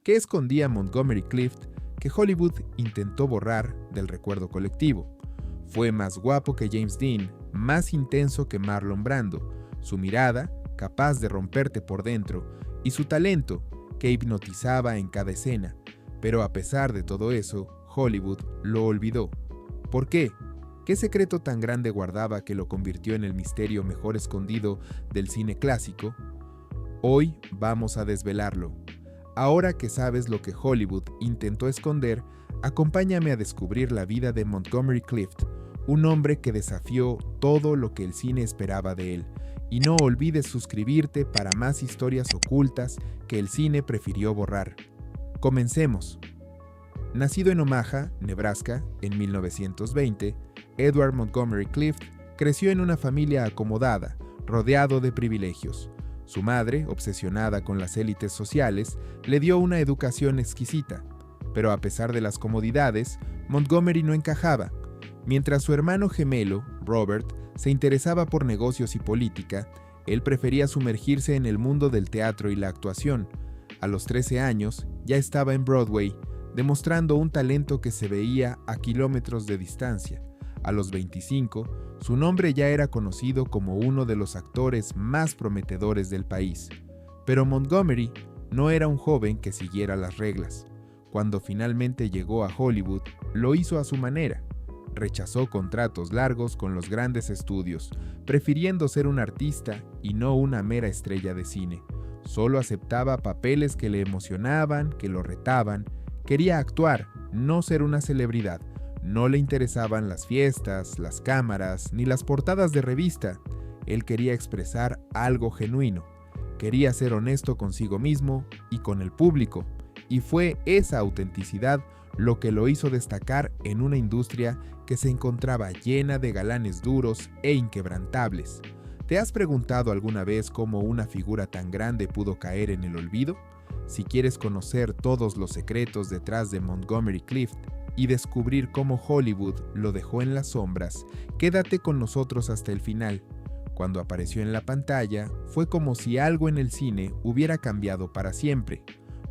¿Qué escondía Montgomery Clift que Hollywood intentó borrar del recuerdo colectivo? Fue más guapo que James Dean, más intenso que Marlon Brando, su mirada, capaz de romperte por dentro, y su talento, que hipnotizaba en cada escena. Pero a pesar de todo eso, Hollywood lo olvidó. ¿Por qué? ¿Qué secreto tan grande guardaba que lo convirtió en el misterio mejor escondido del cine clásico? Hoy vamos a desvelarlo. Ahora que sabes lo que Hollywood intentó esconder, acompáñame a descubrir la vida de Montgomery Clift, un hombre que desafió todo lo que el cine esperaba de él. Y no olvides suscribirte para más historias ocultas que el cine prefirió borrar. Comencemos. Nacido en Omaha, Nebraska, en 1920, Edward Montgomery Clift creció en una familia acomodada, rodeado de privilegios. Su madre, obsesionada con las élites sociales, le dio una educación exquisita. Pero a pesar de las comodidades, Montgomery no encajaba. Mientras su hermano gemelo, Robert, se interesaba por negocios y política, él prefería sumergirse en el mundo del teatro y la actuación. A los 13 años, ya estaba en Broadway, demostrando un talento que se veía a kilómetros de distancia. A los 25, su nombre ya era conocido como uno de los actores más prometedores del país. Pero Montgomery no era un joven que siguiera las reglas. Cuando finalmente llegó a Hollywood, lo hizo a su manera. Rechazó contratos largos con los grandes estudios, prefiriendo ser un artista y no una mera estrella de cine. Solo aceptaba papeles que le emocionaban, que lo retaban. Quería actuar, no ser una celebridad. No le interesaban las fiestas, las cámaras, ni las portadas de revista. Él quería expresar algo genuino. Quería ser honesto consigo mismo y con el público. Y fue esa autenticidad lo que lo hizo destacar en una industria que se encontraba llena de galanes duros e inquebrantables. ¿Te has preguntado alguna vez cómo una figura tan grande pudo caer en el olvido? Si quieres conocer todos los secretos detrás de Montgomery Clift y descubrir cómo Hollywood lo dejó en las sombras, quédate con nosotros hasta el final. Cuando apareció en la pantalla, fue como si algo en el cine hubiera cambiado para siempre.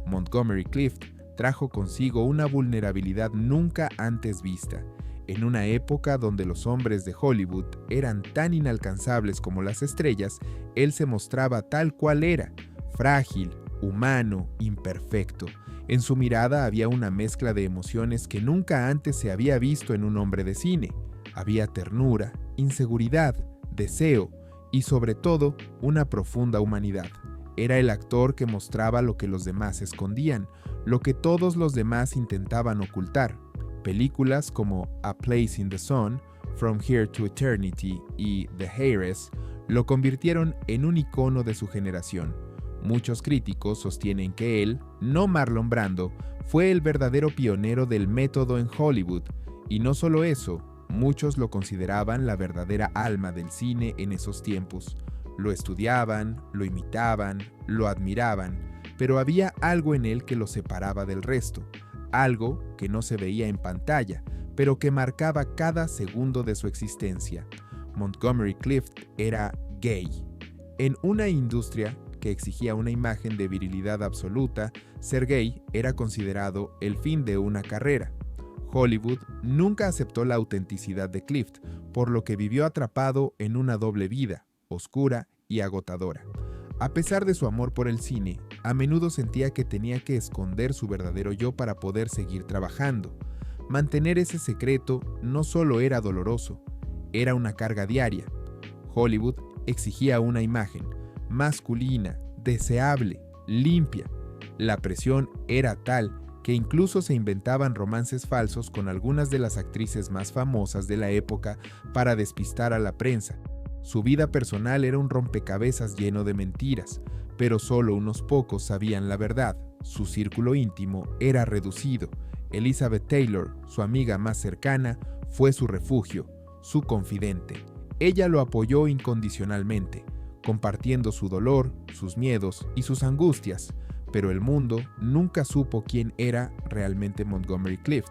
Montgomery Clift trajo consigo una vulnerabilidad nunca antes vista. En una época donde los hombres de Hollywood eran tan inalcanzables como las estrellas, él se mostraba tal cual era, frágil, humano, imperfecto. En su mirada había una mezcla de emociones que nunca antes se había visto en un hombre de cine. Había ternura, inseguridad, deseo y sobre todo una profunda humanidad. Era el actor que mostraba lo que los demás escondían, lo que todos los demás intentaban ocultar. Películas como A Place in the Sun, From Here to Eternity y The Heiress lo convirtieron en un icono de su generación. Muchos críticos sostienen que él, no Marlon Brando, fue el verdadero pionero del método en Hollywood. Y no solo eso, muchos lo consideraban la verdadera alma del cine en esos tiempos. Lo estudiaban, lo imitaban, lo admiraban, pero había algo en él que lo separaba del resto, algo que no se veía en pantalla, pero que marcaba cada segundo de su existencia. Montgomery Clift era gay. En una industria que exigía una imagen de virilidad absoluta, ser gay era considerado el fin de una carrera. Hollywood nunca aceptó la autenticidad de Clift, por lo que vivió atrapado en una doble vida, oscura y agotadora. A pesar de su amor por el cine, a menudo sentía que tenía que esconder su verdadero yo para poder seguir trabajando. Mantener ese secreto no solo era doloroso, era una carga diaria. Hollywood exigía una imagen masculina, deseable, limpia. La presión era tal que incluso se inventaban romances falsos con algunas de las actrices más famosas de la época para despistar a la prensa. Su vida personal era un rompecabezas lleno de mentiras, pero solo unos pocos sabían la verdad. Su círculo íntimo era reducido. Elizabeth Taylor, su amiga más cercana, fue su refugio, su confidente. Ella lo apoyó incondicionalmente, compartiendo su dolor, sus miedos y sus angustias, pero el mundo nunca supo quién era realmente Montgomery Clift,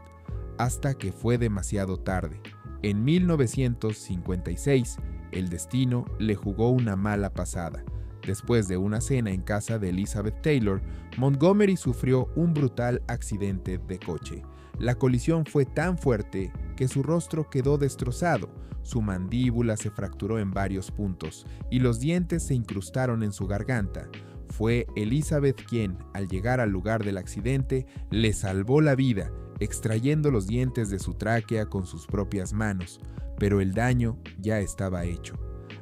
hasta que fue demasiado tarde. En 1956, el destino le jugó una mala pasada. Después de una cena en casa de Elizabeth Taylor, Montgomery sufrió un brutal accidente de coche. La colisión fue tan fuerte que su rostro quedó destrozado, su mandíbula se fracturó en varios puntos y los dientes se incrustaron en su garganta. Fue Elizabeth quien, al llegar al lugar del accidente, le salvó la vida, extrayendo los dientes de su tráquea con sus propias manos, pero el daño ya estaba hecho.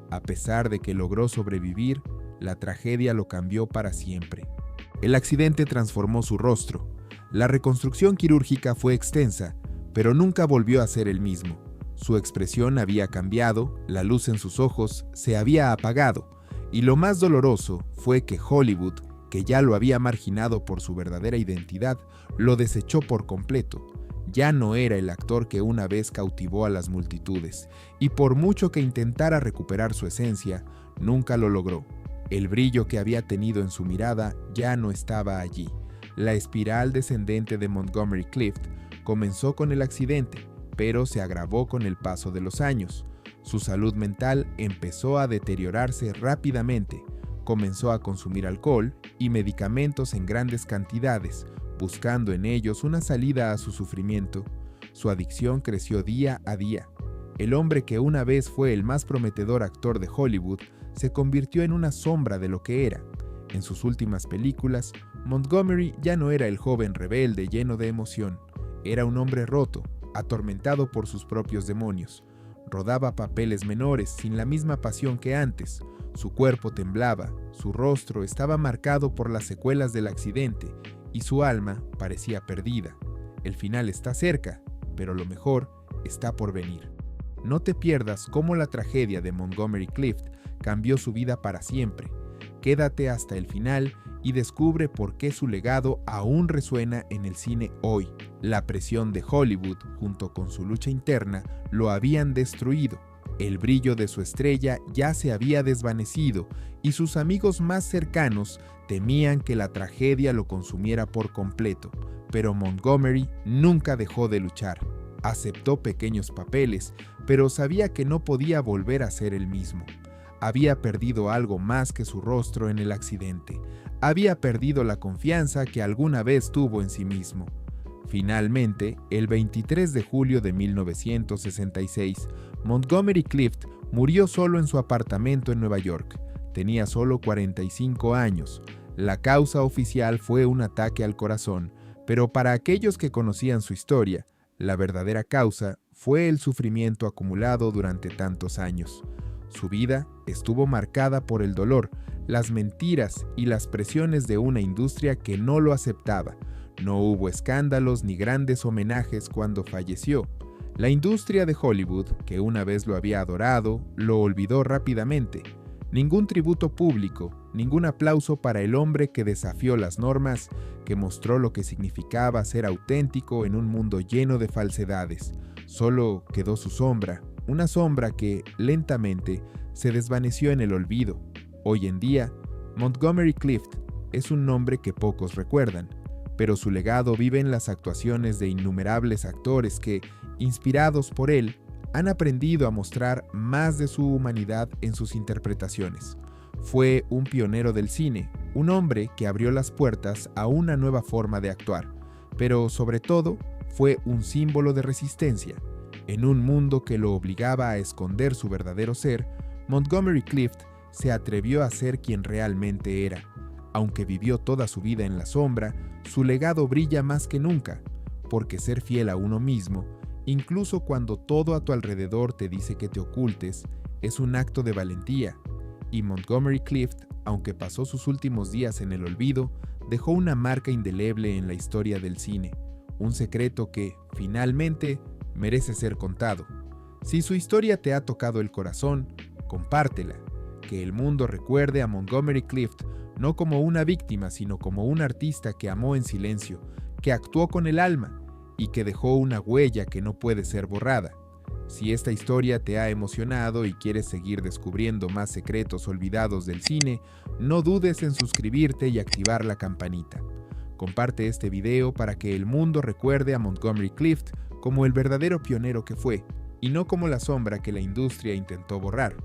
A pesar de que logró sobrevivir, la tragedia lo cambió para siempre. El accidente transformó su rostro. La reconstrucción quirúrgica fue extensa, pero nunca volvió a ser el mismo. Su expresión había cambiado, la luz en sus ojos se había apagado, y lo más doloroso fue que Hollywood, que ya lo había marginado por su verdadera identidad, lo desechó por completo. Ya no era el actor que una vez cautivó a las multitudes, y por mucho que intentara recuperar su esencia, nunca lo logró. El brillo que había tenido en su mirada ya no estaba allí. La espiral descendente de Montgomery Clift comenzó con el accidente, pero se agravó con el paso de los años. Su salud mental empezó a deteriorarse rápidamente. Comenzó a consumir alcohol y medicamentos en grandes cantidades, buscando en ellos una salida a su sufrimiento. Su adicción creció día a día. El hombre que una vez fue el más prometedor actor de Hollywood se convirtió en una sombra de lo que era. En sus últimas películas, Montgomery ya no era el joven rebelde lleno de emoción. Era un hombre roto, atormentado por sus propios demonios. Rodaba papeles menores sin la misma pasión que antes. Su cuerpo temblaba, su rostro estaba marcado por las secuelas del accidente y su alma parecía perdida. El final está cerca, pero lo mejor está por venir. No te pierdas cómo la tragedia de Montgomery Clift cambió su vida para siempre. Quédate hasta el final y descubre por qué su legado aún resuena en el cine hoy. La presión de Hollywood, junto con su lucha interna, lo habían destruido. El brillo de su estrella ya se había desvanecido y sus amigos más cercanos temían que la tragedia lo consumiera por completo. Pero Montgomery nunca dejó de luchar. Aceptó pequeños papeles, pero sabía que no podía volver a ser el mismo. Había perdido algo más que su rostro en el accidente. Había perdido la confianza que alguna vez tuvo en sí mismo. Finalmente, el 23 de julio de 1966, Montgomery Clift murió solo en su apartamento en Nueva York. Tenía solo 45 años. La causa oficial fue un ataque al corazón, pero para aquellos que conocían su historia, la verdadera causa fue el sufrimiento acumulado durante tantos años. Su vida estuvo marcada por el dolor, las mentiras y las presiones de una industria que no lo aceptaba. No hubo escándalos ni grandes homenajes cuando falleció. La industria de Hollywood, que una vez lo había adorado, lo olvidó rápidamente. Ningún tributo público, ningún aplauso para el hombre que desafió las normas, que mostró lo que significaba ser auténtico en un mundo lleno de falsedades. Solo quedó su sombra, una sombra que, lentamente, se desvaneció en el olvido. Hoy en día, Montgomery Clift es un nombre que pocos recuerdan, pero su legado vive en las actuaciones de innumerables actores que, inspirados por él, han aprendido a mostrar más de su humanidad en sus interpretaciones. Fue un pionero del cine, un hombre que abrió las puertas a una nueva forma de actuar, pero sobre todo fue un símbolo de resistencia. En un mundo que lo obligaba a esconder su verdadero ser, Montgomery Clift se atrevió a ser quien realmente era. Aunque vivió toda su vida en la sombra, su legado brilla más que nunca, porque ser fiel a uno mismo, incluso cuando todo a tu alrededor te dice que te ocultes, es un acto de valentía. Y Montgomery Clift, aunque pasó sus últimos días en el olvido, dejó una marca indeleble en la historia del cine, un secreto que, finalmente, merece ser contado. Si su historia te ha tocado el corazón, compártela. Que el mundo recuerde a Montgomery Clift no como una víctima, sino como un artista que amó en silencio, que actuó con el alma y que dejó una huella que no puede ser borrada. Si esta historia te ha emocionado y quieres seguir descubriendo más secretos olvidados del cine, no dudes en suscribirte y activar la campanita. Comparte este video para que el mundo recuerde a Montgomery Clift como el verdadero pionero que fue, y no como la sombra que la industria intentó borrar.